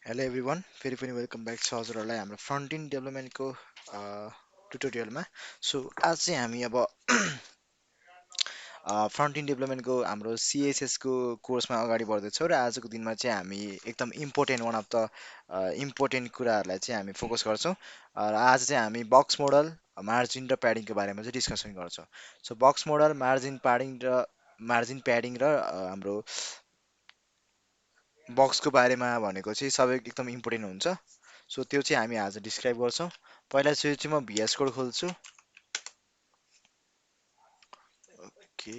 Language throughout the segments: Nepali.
हेलो एभ्रिवान फेरि पनि वेलकम ब्याक छ हजुरहरूलाई हाम्रो फ्रन्ट इन्ड डेभलपमेन्टको ट्युटोरियलमा। सो आज चाहिँ हामी अब फ्रन्ट इन्ड डेभलपमेन्टको हाम्रो सिएसएसको कोर्समा अगाडि बढ्दैछौँ र आजको दिनमा चाहिँ हामी एकदम important one of the important कुराहरूलाई चाहिँ हामी फोकस गर्छौँ। र आज चाहिँ हामी बक्स मोडल, मार्जिन र प्याडिङको बारेमा चाहिँ डिस्कसन गर्छौँ। So box model, margin padding र हाम्रो बक्सको बारेमा भनेको चाहिँ सबै एकदम इम्पोर्टेन्ट हुन्छ। सो त्यो चाहिँ हामी आज डिस्क्राइब गर्छौँ। पहिला चाहिँ म भिएस कोड खोल्छु। ओके,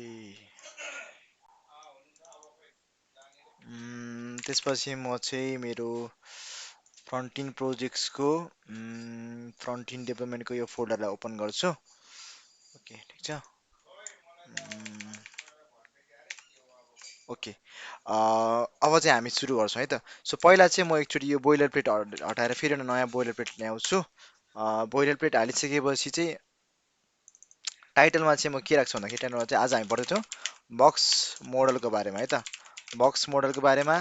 त्यसपछि म चाहिँ मेरो फ्रन्टिन प्रोजेक्ट्सको फ्रन्टिन डेभलपमेन्टको यो फोल्डरलाई ओपन गर्छु। ओके, ठिक छ। उम्, ओके, अब चाहिँ हामी सुरु गर्छौँ है त। सो पहिला चाहिँ म एकचोटि यो बोइलर प्लेट हटाएर फेरि एउटा नयाँ बोइलर प्लेट ल्याउँछु। बोइलर प्लेट हालिसकेपछि चाहिँ टाइटलमा चाहिँ म के राख्छु भन्दाखेरि टाइटलमा चाहिँ आज हामी पढ्दैछौँ बक्स मोडलको बारेमा है त। बक्स मोडलको बारेमा,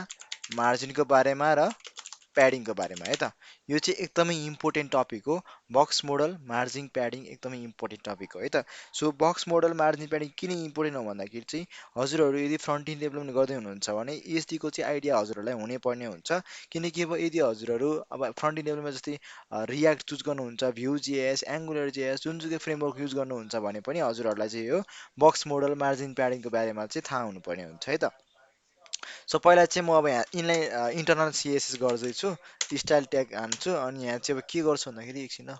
मार्जिनको बारेमा र प्याडिङको बारेमा है त। यो चाहिँ एकदमै इम्पोर्टेन्ट टपिक हो। बक्स मोडल, मार्जिन, प्याडिङ एकदमै इम्पोर्टेन्ट टपिक हो है त। So box model, margin, padding किन इम्पोर्टेन्ट हो भन्दाखेरि चाहिँ हजुरहरू यदि फ्रन्ट इन्ड डेभलपमेन्ट गर्दै हुनुहुन्छ भने यसको चाहिँ आइडिया हजुरहरूलाई हुनै हुन्छ। किनकि अब यदि हजुरहरू अब फ्रन्ट इन्ड डेभलपमेन्ट जस्तै रियाक्ट चुज गर्नुहुन्छ, भ्यू जेएस, एङ्गुलर जेएस, जुनसुकै फ्रेमवर्क युज गर्नुहुन्छ भने पनि हजुरहरूलाई चाहिँ यो बक्स मोडल, मार्जिन, प्याडिङको बारेमा चाहिँ थाहा हुनुपर्ने हुन्छ है त। सो पहिला चाहिँ म अब यहाँ इन्टरनल सिएसएस गर्दैछु, स्टाइल ट्याग हान्छु अनि यहाँ चाहिँ अब के गर्छु भन्दाखेरि एकछिन ल।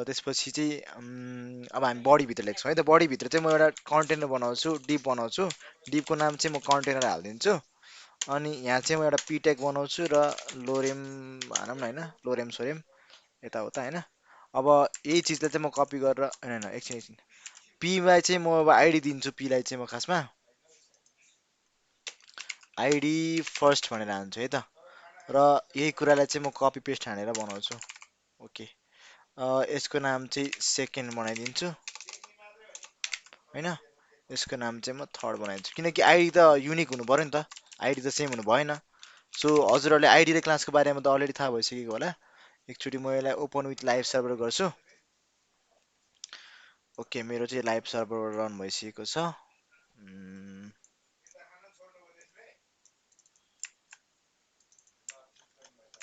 त्यसपछि चाहिँ अब हामी बडीभित्र लेख्छौँ है त। बडीभित्र चाहिँ म एउटा कन्टेनर बनाउँछु, डिप बनाउँछु। डिपको नाम चाहिँ म कन्टेनर हालिदिन्छु। अनि यहाँ चाहिँ म एउटा पी ट्याग बनाउँछु र लोरेम भनौँ न होइन, लोरेम सोरेम यताउता होइन। अब यही चिजलाई चाहिँ म कपी गरेर होइन होइन एकछिन पीलाई चाहिँ म अब आइडी दिन्छु। पीलाई चाहिँ म खासमा आइडी फर्स्ट भनेर हान्छु है त। र यही कुरालाई चाहिँ म कपी पेस्ट हानेर बनाउँछु। ओके, यसको नाम चाहिँ सेकेन्ड बनाइदिन्छु होइन। यसको नाम चाहिँ म थर्ड बनाइदिन्छु किनकि आइडी त युनिक हुनु पऱ्यो नि त, आइडी त सेम हुनु भएन। सो हजुरहरूले आइडी र क्लासको बारेमा त अलरेडी थाहा भइसकेको होला। एकचोटि म यसलाई ओपन विथ लाइभ सर्भर गर्छु। ओके, मेरो चाहिँ लाइभ सर्भर रन भइसकेको छ।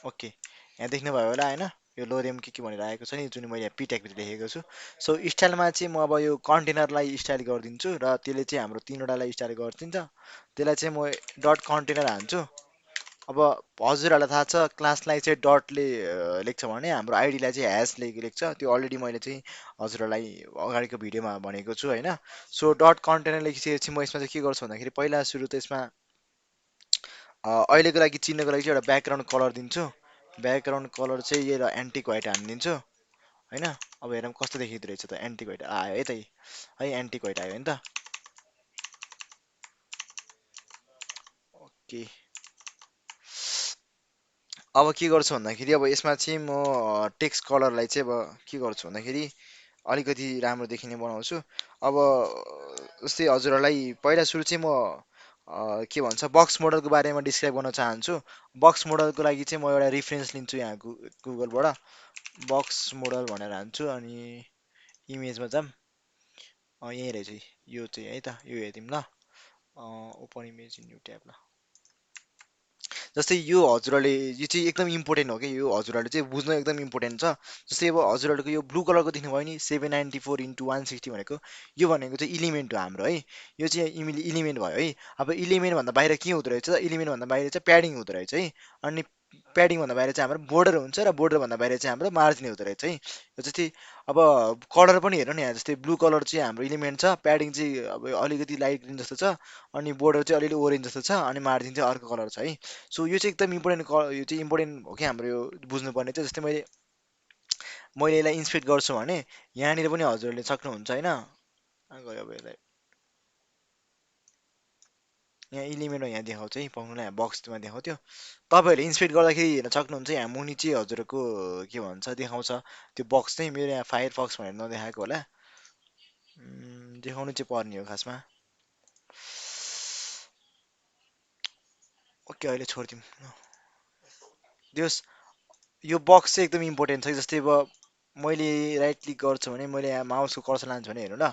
ओके, यहाँ देख्नुभयो होला होइन, यो लोरियम के भनेर आएको छ नि, जुन मैले यहाँ पिट्यागभित्र लेखेको छु। सो स्टाइलमा चाहिँ म अब यो कन्टेनरलाई स्टाइल गरिदिन्छु र त्यसले चाहिँ हाम्रो तिनवटालाई स्टाइल गरिदिन्छ। त्यसलाई चाहिँ म डट कन्टेनर हान्छु। अब हजुरहरूलाई थाहा छ क्लासलाई चाहिँ डटले लेख्छ भने हाम्रो आइडीलाई चाहिँ ह्यासले लेख्छ। त्यो अलरेडी मैले चाहिँ हजुरहरूलाई अगाडिको भिडियोमा भनेको छु होइन। सो डट कन्टेनर लेखिसकेपछि म यसमा चाहिँ के गर्छु भन्दाखेरि पहिला सुरु त यसमा अहिलेको लागि चिन्नको लागि चाहिँ एउटा ब्याकग्राउन्ड कलर दिन्छु। ब्याकग्राउन्ड कलर चाहिँ यो एन्टिक व्हाइट हानिदिन्छु होइन। अब हेरौँ कस्तो देखिँदो रहेछ त, एन्टिक व्हाइट आयो है त, है एन्टिक व्हाइट आयो नि त। ओके, अब के गर्छु भन्दाखेरि अब यसमा चाहिँ म टेक्स्ट कलरलाई चाहिँ अब के गर्छु भन्दाखेरि अलिकति राम्रो देखिने बनाउँछु। अब जस्तै हजुरहरूलाई पहिला सुरु चाहिँ म के भन्छ बक्स मोडलको बारेमा डिस्क्राइब गर्न चाहन्छु। बक्स मोडलको लागि चाहिँ म एउटा रिफरेन्स लिन्छु यहाँ गुगलबाट, बक्स मोडल भनेर हान्छु अनि इमेजमा जाऊँ। यहीँ रहेछ यो चाहिँ है त, यो हेरौँ ल। Open image in new tab ल। जस्तै यो हजुरहरूले यो चाहिँ एकदम इम्पोर्टेन्ट हो कि, यो हजुरहरूले चाहिँ बुझ्न एकदम इम्पोर्टेन्ट छ। जस्तै अब हजुरहरूको यो ब्लू कलरको देख्नुभयो नि 794 इन्टु 160 भनेको, यो भनेको चाहिँ इलिमेन्ट हो हाम्रो है। यो चाहिँ इलिमेन्ट भयो है। अब इलिमेन्ट भन्दा बाहिर के हुँदो रहेछ, इलिमेन्ट भन्दा बाहिर चाहिँ प्याडिङ हुँदो रहेछ है। अनि प्याडिङ भन्दा बाहिर चाहिँ हाम्रो बोर्डर हुन्छ र बोर्डर भन्दा बाहिर चाहिँ हाम्रो मार्जिन हुँदो रहेछ है। जस्तै अब कलर पनि हेर्नु नि, यहाँ जस्तै ब्लू कलर चाहिँ हाम्रो इलिमेन्ट छ, प्याडिङ चाहिँ अब अलिकति लाइट ग्रिन जस्तो छ, अनि बोर्डर चाहिँ अलिअलि ओरेन्ज जस्तो छ, अनि मार्जिन चाहिँ अर्को कलर छ है। सो यो चाहिँ एकदम इम्पोर्टेन्ट, यो चाहिँ इम्पोर्टेन्ट हो कि हाम्रो यो बुझ्नुपर्ने चाहिँ। जस्तै मैले मैले यसलाई इन्सपेक्ट गर्छु भने यहाँनिर पनि हजुरहरूले सक्नुहुन्छ होइन। कहाँ गयो अब यसलाई, यहाँ इलिमेन्टमा यहाँ देखाउँछ है, पाउनुलाई बक्समा देखाउँथ्यो। तपाईँहरूले इन्सपेक्ट गर्दाखेरि हेर्न सक्नुहुन्छ यहाँ मुनि चाहिँ हजुरको के भन्छ देखाउँछ त्यो बक्स चाहिँ। मेरो यहाँ फायरफक्स भनेर नदेखाएको होला, देखाउनु चाहिँ पर्ने हो खासमा। ओके, अहिले छोडिदिउँ। दियोस् यो बक्स चाहिँ एकदम इम्पोर्टेन्ट छ जस्तै अब मैले राइट क्लिक गर्छु भने मैले यहाँ माउसको कर्सर लान्छु भने हेर्नु ल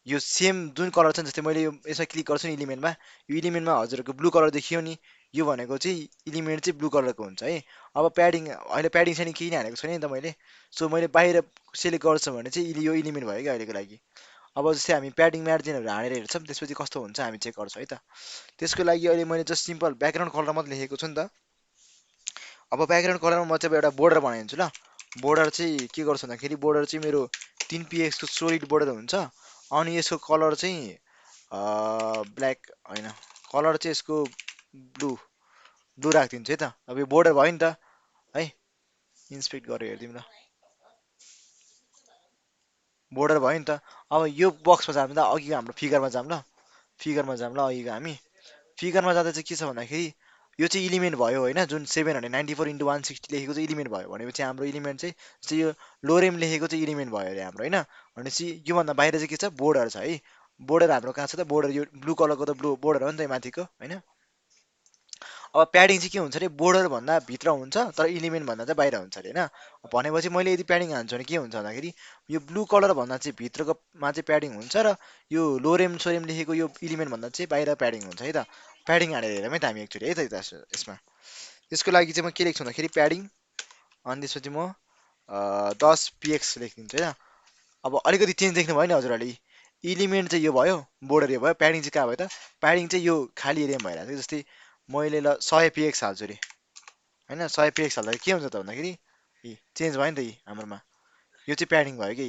यो सेम जुन कलर छ नि जस्तै मैले यो यसमा क्लिक गर्छु नि इलिमेन्टमा यो इलिमेन्टमा हजुरको ब्लू कलर देखियो नि यो भनेको चाहिँ इलिमेन्ट चाहिँ ब्लू कलरको हुन्छ है अब प्याडिङ अहिले प्याडिङ छैन केही नै हानेको छैन नि त मैले सो मैले बाहिर सेलेक्ट गर्छु भने चाहिँ यो इलिमेन्ट भयो क्या अहिलेको लागि अब जस्तै हामी प्याडिङ मार्जिनहरू हानेर हेर्छौँ त्यसपछि कस्तो हुन्छ हामी चेक गर्छौँ है त त्यसको लागि अहिले मैले जस्ट सिम्पल ब्याकग्राउन्ड कलर मात्रै लेखेको छु नि त अब ब्याकग्राउन्ड कलरमा म चाहिँ एउटा बोर्डर बनाइदिन्छु ल बोर्डर चाहिँ के गर्छु भन्दाखेरि बोर्डर चाहिँ मेरो 3px को सोलिड बोर्डर हुन्छ अनि यसको कलर चाहिँ ब्ल्याक होइन कलर चाहिँ यसको ब्लू ब्लू राखिदिन्छु है त अब यो बोर्डर भयो नि त है इन्सपेक्ट गरेर हेरिदिउँ ल बोर्डर भयो नि त अब यो बक्समा जाऊँ त अघि हाम्रो फिगरमा जाऊँ ल फिगरमा जाऊँ ल अघिको हामी फिगरमा जाँदा चाहिँ के छ भन्दाखेरि यो चाहिँ इलिमेन्ट भयो होइन जुन 794 × 160 लेखेको चाहिँ इलिमेन्ट भयो भनेपछि हाम्रो इलिमेन्ट चाहिँ जस्तै यो लोरेम लेखेको चाहिँ इलिमेन्ट भयो अरे हाम्रो होइन भनेपछि योभन्दा बाहिर चाहिँ के छ बोर्डर छ है बोर्डर हाम्रो कहाँ छ त बोर्डर यो ब्लू कलरको त ब्लू बोर्डर हो नि त माथिको होइन अब प्याडिङ चाहिँ के हुन्छ अरे बोर्डर भन्दा भित्र हुन्छ तर इलिमेन्ट भन्दा चाहिँ बाहिर हुन्छ अरे होइन भनेपछि मैले यदि प्याडिङ हान्छु भने के हुन्छ भन्दाखेरि यो ब्लू कलर भन्दा चाहिँ भित्रकोमा चाहिँ प्याडिङ हुन्छ र यो लोरेम सोरेम लेखेको यो इलिमेन्ट भन्दा चाहिँ बाहिर प्याडिङ हुन्छ है त प्याडिङ हानेर हेरौँ है त हामी एकचोटि है त यसमा त्यसको लागि चाहिँ म के लेख्छु भन्दाखेरि प्याडिङ अनि त्यसपछि म 10px लेखिदिन्छु होइन अब अलिकति चेन्ज देख्नु भयो नि हजुरहरूले इलिमेन्ट चाहिँ यो भयो बोर्डर यो भयो प्याडिङ चाहिँ कहाँ भयो त प्याडिङ चाहिँ यो खाली एरियामा भइरहेको छ जस्तै मैले ल 100px हाल्छु अरे होइन 100px हाल्दा के हुन्छ त भन्दाखेरि चेन्ज भयो नि त हाम्रोमा यो चाहिँ प्याडिङ भयो कि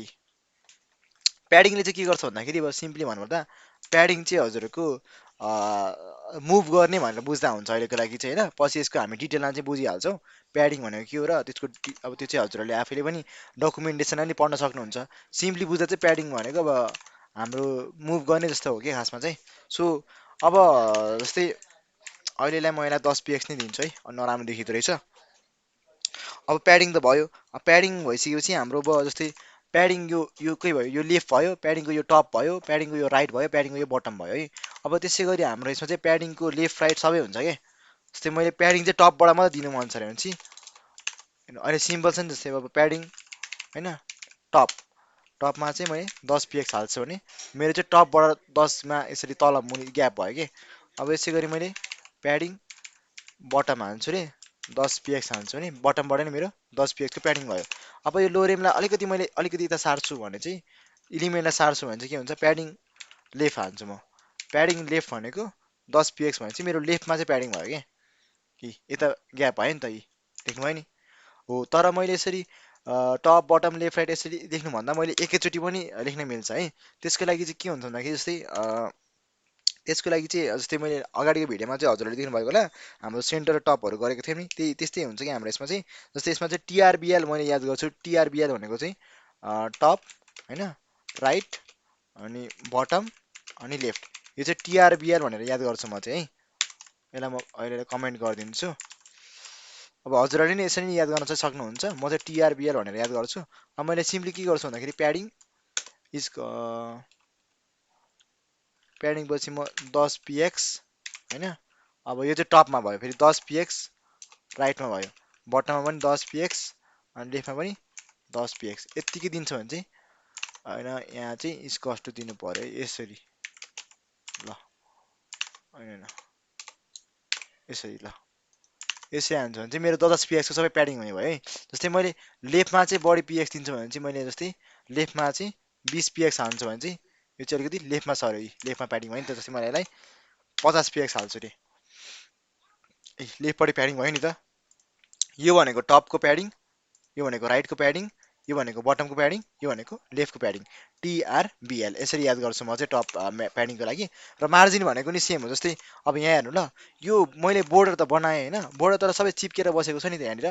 प्याडिङले चाहिँ के गर्छ भन्दाखेरि अब सिम्पली भन्नुपर्दा प्याडिङ चाहिँ हजुरको मुभ गर्ने भनेर बुझ्दा हुन्छ अहिलेको लागि चाहिँ होइन पछि यसको हामी डिटेलमा चाहिँ बुझिहाल्छौँ प्याडिङ भनेको के हो र त्यसको अब त्यो चाहिँ हजुरहरूले आफैले पनि डकुमेन्टेसनमा पनि पढ्न सक्नुहुन्छ सिम्पली बुझ्दा चाहिँ प्याडिङ भनेको अब हाम्रो मुभ गर्ने जस्तो हो कि खासमा चाहिँ सो अब जस्तै अहिलेलाई म यसलाई 10px नै दिन्छु है नराम्रो देखिँदो रहेछ अब प्याडिङ त भयो प्याडिङ भइसकेपछि हाम्रो अब जस्तै प्याडिङ यो के भयो यो लेफ्ट भयो प्याडिङको यो टप भयो प्याडिङको यो राइट भयो प्याडिङको यो बटम भयो है अब त्यसै गरी हाम्रो यसमा चाहिँ प्याडिङको लेफ्ट राइट सबै हुन्छ क्या जस्तै मैले प्याडिङ चाहिँ टपबाट मात्रै दिनु मन छ भने चाहिँ अहिले सिम्पल छ नि जस्तै अब प्याडिङ होइन टप टपमा चाहिँ मैले 10px हाल्छु भने मेरो चाहिँ टपबाट 10मा यसरी तल मुनि ग्याप भयो कि अब यसै गरी मैले प्याडिङ बटम हाल्छु रे 10px हाल्छु भने बटमबाट नै मेरो 10px को प्याडिङ भयो अब यो लोरेमलाई अलिकति मैले अलिकति यता सार्छु भने चाहिँ इलिमेन्टलाई सार्छु भने चाहिँ के हुन्छ प्याडिङ लेफ्ट हाल्छु म प्याडिङ लेफ्ट भनेको 10px भने चाहिँ मेरो लेफ्टमा चाहिँ प्याडिङ भयो क्या कि यता ग्याप भयो नि त देख्नु भयो नि हो तर मैले यसरी टप बटम लेफ्ट राइट यसरी लेख्नुभन्दा मैले एकैचोटि पनि लेख्न मिल्छ है त्यसको लागि चाहिँ के हुन्छ भन्दाखेरि जस्तै त्यसको लागि चाहिँ जस्तै मैले अगाडिको भिडियोमा चाहिँ हजुरहरूले देख्नुभएको होला हाम्रो सेन्टर टपहरू गरेको थियौँ नि त्यही त्यस्तै हुन्छ कि हाम्रो यसमा चाहिँ जस्तै यसमा चाहिँ टिआरबिएल मैले याद गर्छु टिआरबिएल भनेको चाहिँ टप होइन राइट अनि बटम अनि लेफ्ट यो चाहिँ टिआरबिएल भनेर याद गर्छु म चाहिँ है यसलाई म अहिले कमेन्ट गरिदिन्छु अब हजुरहरूले नि यसरी नै याद गर्न चाहिँ सक्नुहुन्छ म चाहिँ टिआरबिएल भनेर याद गर्छु अब मैले सिम्पली के गर्छु भन्दाखेरि प्याडिङ इज प्याडिङ पछि म 10px होइन अब यो चाहिँ टपमा भयो फेरि 10px राइटमा भयो बटममा पनि 10px अनि लेफ्टमा पनि 10px यत्तिकै दिन्छ भने चाहिँ होइन यहाँ चाहिँ इस्कस्ट दिनु पर्यो यसरी ल होइन यसरी ल यसरी हान्छ भने चाहिँ मेरो 10px को सबै प्याडिङ हुने भयो है जस्तै मैले लेफ्टमा चाहिँ बढी px दिन्छु भने चाहिँ मैले जस्तै लेफ्टमा चाहिँ 20px हाल्छु भने चाहिँ यो चाहिँ अलिकति लेफ्टमा सऱ्यो लेफ्टमा प्याडिङ भयो नि त जस्तै मैले यसलाई 50px हाल्छु अरे ए लेफ्टपट्टि प्याडिङ भयो नि त यो भनेको टपको प्याडिङ यो भनेको राइटको प्याडिङ यो भनेको बटमको प्याडिङ यो भनेको लेफ्टको प्याडिङ टिआरबिएल यसरी याद गर्छु म चाहिँ टप प्याडिङको लागि र मार्जिन भनेको नि सेम हो जस्तै अब यहाँ हेर्नु ल यो मैले बोर्डर त बनाएँ होइन बोर्डर तर सबै चिप्केर बसेको छ नि त यहाँनिर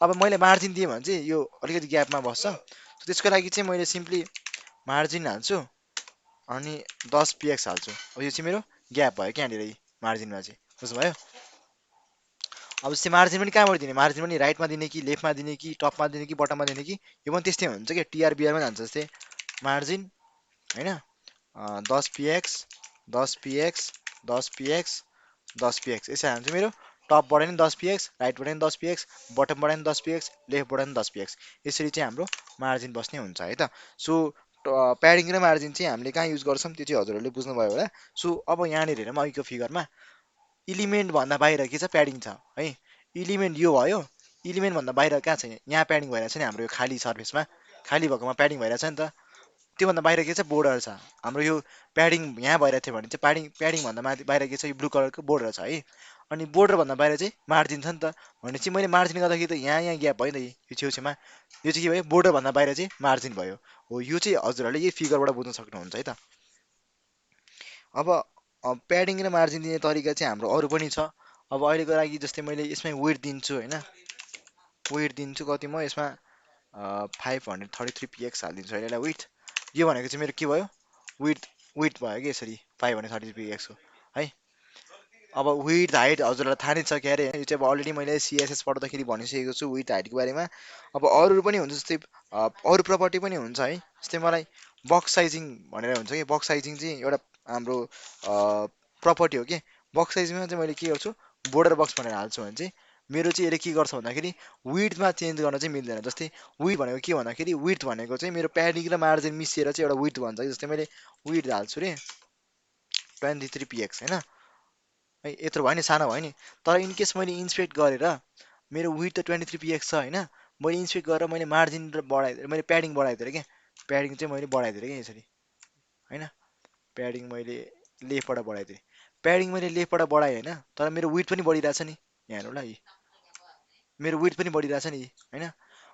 अब मैले मार्जिन दिएँ भने चाहिँ यो अलिकति ग्यापमा बस्छ त्यसको लागि चाहिँ मैले सिम्पली मार्जिन हाल्छु अनि 10px हाल्छु अब यो चाहिँ मेरो ग्याप भयो क्या यहाँनिर मार्जिनमा चाहिँ बुझ्नुभयो अब जस्तै मार्जिन पनि कहाँबाट दिने मार्जिन पनि राइटमा दिने कि लेफ्टमा दिने कि टपमा दिने कि बटममा दिने कि यो पनि त्यस्तै हुन्छ क्या टिआरबिआरमा जान्छ जस्तै मार्जिन होइन 10px 10px 10px 10px यसरी हाल्छु मेरो टपबाट नि 10 px, राइटबाट नि 10 px, बटमबाट नि 10 px, लेफ्टबाट नि 10 px, यसरी चाहिँ हाम्रो मार्जिन बस्ने हुन्छ है त। सो प्याडिङ र मार्जिन चाहिँ हामीले कहाँ युज गर्छौँ त्यो चाहिँ हजुरहरूले बुझ्नुभयो होला। सो अब यहाँनिर हेरौँ अघिको फिगरमा इलिमेन्ट भन्दा बाहिर के छ, प्याडिङ छ है। इलिमेन्ट यो भयो, इलिमेन्ट भन्दा बाहिर कहाँ छ, यहाँ प्याडिङ भइरहेछ नि हाम्रो यो खाली सर्फेसमा, खाली भएकोमा प्याडिङ भइरहेछ नि त। त्योभन्दा बाहिर के छ, बोर्डर छ हाम्रो। यो प्याडिङ यहाँ भइरहेको थियो भने चाहिँ प्याडिङ भन्दा माथि बाहिर के छ, यो ब्लू कलरको बोर्डर छ है। अनि बोर्डर भन्दा बाहिर चाहिँ मार्जिन छ नि त। भनेपछि मैले मार्जिन गर्दाखेरि त यहाँ ग्याप भयो नि त, यो छेउछेउमा। यो चाहिँ के भयो, बोर्डर भन्दा बाहिर चाहिँ मार्जिन भयो। हो, यो चाहिँ हजुरहरूले यही फिगरबाट बुझ्न सक्नुहुन्छ है त। अब प्याडिङ र मार्जिन दिने तरिका चाहिँ हाम्रो अरू पनि छ। अब अहिलेको लागि जस्तै मैले यसमै वेट दिन्छु होइन, वेट दिन्छु कति म यसमा 533 px हालिदिन्छु होइन, यसलाई विथ। यो भनेको चाहिँ मेरो के भयो, विथ विथ भयो कि यसरी 533 px को है। अब विथ हाइट हजुरलाई थाहा नै छ के अरे, यो चाहिँ अब अलरेडी मैले सिएसएस पढ्दाखेरि भनिसकेको छु विथ हाइटको बारेमा। अब अरू पनि हुन्छ, जस्तै अरू प्रपर्टी पनि हुन्छ है। जस्तै मलाई बक्स साइजिङ भनेर हुन्छ कि, बक्स साइजिङ चाहिँ एउटा हाम्रो प्रपर्टी हो कि। बक्स साइजिङमा चाहिँ मैले के गर्छु, बोर्डर बक्स भनेर हाल्छु भने चाहिँ मेरो चाहिँ यसले के गर्छ भन्दाखेरि विथमा चेन्ज गर्न चाहिँ मिल्दैन। जस्तै विथ भनेको के भन्दाखेरि, विथ भनेको चाहिँ मेरो प्याडिङ र मार्जिन मिसिएर चाहिँ एउटा विथ भन्छ। जस्तै मैले विथ हाल्छु रे 23 px होइन है, यत्रो भयो नि, सानो भयो नि। तर इनकेस मैले इन्सपेक्ट गरेर मेरो विथ त 23 px छ होइन, मैले इन्सपेक्ट गरेर मैले मार्जिन र बढाइदिएँ, मैले प्याडिङ बढाइदिएँ क्या। प्याडिङ चाहिँ मैले बढाइदिएँ क्या यसरी होइन, प्याडिङ मैले लेफ्टबाट बढाइदिएँ। प्याडिङ मैले लेफ्टबाट बढाएँ होइन, तर मेरो विथ पनि बढिरहेछ नि, यहाँ हेर्नु ल, मेरो विथ पनि बढिरहेछ नि होइन।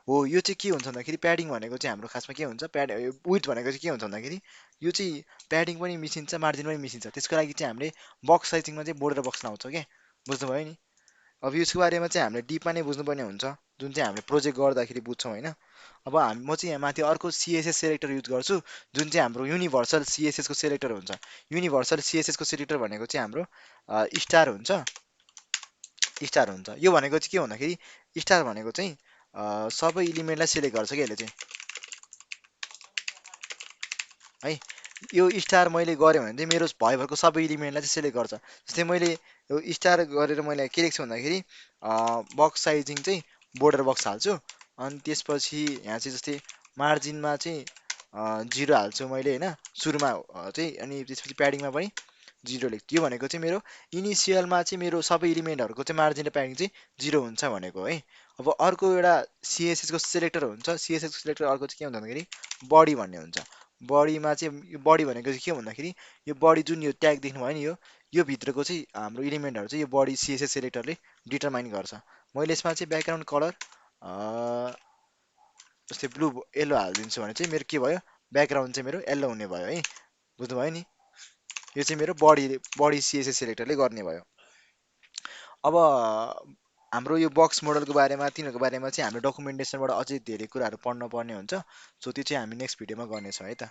हो, यो चाहिँ के हुन्छ भन्दाखेरि प्याडिङ भनेको चाहिँ हाम्रो खासमा के हुन्छ, विथ भनेको चाहिँ के हुन्छ भन्दाखेरि यो चाहिँ प्याडिङ पनि मिसिन्छ, मार्जिन पनि मिसिन्छ। त्यसको लागि चाहिँ हामीले बक्स साइजिङमा चाहिँ बोर्डर बक्स लाउँछौँ क्या, बुझ्नुभयो नि। अब यसको बारेमा चाहिँ हामीले डिपमा नै बुझ्नुपर्ने हुन्छ, जुन चाहिँ हामीले प्रोजेक्ट गर्दाखेरि बुझ्छौँ होइन। अब म चाहिँ यहाँ माथि अर्को सिएसएस सेलेक्टर युज गर्छु, जुन चाहिँ हाम्रो युनिभर्सल सिएसएसको सेलेक्टर हुन्छ। युनिभर्सल सिएसएसको सेलेक्टर भनेको चाहिँ हाम्रो स्टार हुन्छ, स्टार हुन्छ। यो भनेको चाहिँ के भन्दाखेरि, स्टार भनेको चाहिँ सबै इलिमेन्टलाई सेलेक्ट गर्छ क्या यसले चाहिँ है। यो स्टार मैले गरेँ भने चाहिँ मेरो भयभरको सबै इलिमेन्टलाई चाहिँ सेलेक्ट गर्छ। जस्तै मैले यो स्टार गरेर मैले के लेख्छु भन्दाखेरि बक्स साइजिङ चाहिँ बोर्डर बक्स हाल्छु। अनि त्यसपछि यहाँ चाहिँ जस्तै मार्जिनमा चाहिँ 0 हाल्छु मैले होइन, सुरुमा चाहिँ। अनि त्यसपछि प्याडिङमा पनि 0 लेख्छु। यो भनेको चाहिँ मेरो इनिसियलमा चाहिँ मेरो सबै इलिमेन्टहरूको चाहिँ मार्जिन र प्याडिङ चाहिँ 0 हुन्छ भनेको है। अब अर्को एउटा सिएसएसको सेलेक्टर हुन्छ, सिएसएसको सेलेक्टर अर्को चाहिँ के हुन्छ भन्दाखेरि बडी भन्ने हुन्छ। बडीमा चाहिँ यो बडी भनेको चाहिँ के भन्दाखेरि यो बडी जुन यो ट्याग देख्नुभयो नि, यो भित्रको चाहिँ हाम्रो इलिमेन्टहरू चाहिँ यो बडी सिएसएस सेलेक्टरले डिटरमाइन गर्छ। मैले यसमा चाहिँ ब्याकग्राउन्ड कलर जस्तै ब्लू येल्लो हालिदिन्छु भने चाहिँ मेरो के भयो, ब्याकग्राउन्ड चाहिँ मेरो येल्लो हुने भयो है, बुझ्नुभयो नि। यो चाहिँ मेरो बडी सिएसएस सेलेक्टरले गर्ने भयो। अब हाम्रो यो बक्स मोडलको बारेमा, तिनीहरूको बारेमा चाहिँ हाम्रो डकुमेन्टेसनबाट अझै धेरै कुराहरू पढ्न पर्ने हुन्छ। सो त्यो चाहिँ हामी नेक्स्ट भिडियोमा गर्नेछौँ है त।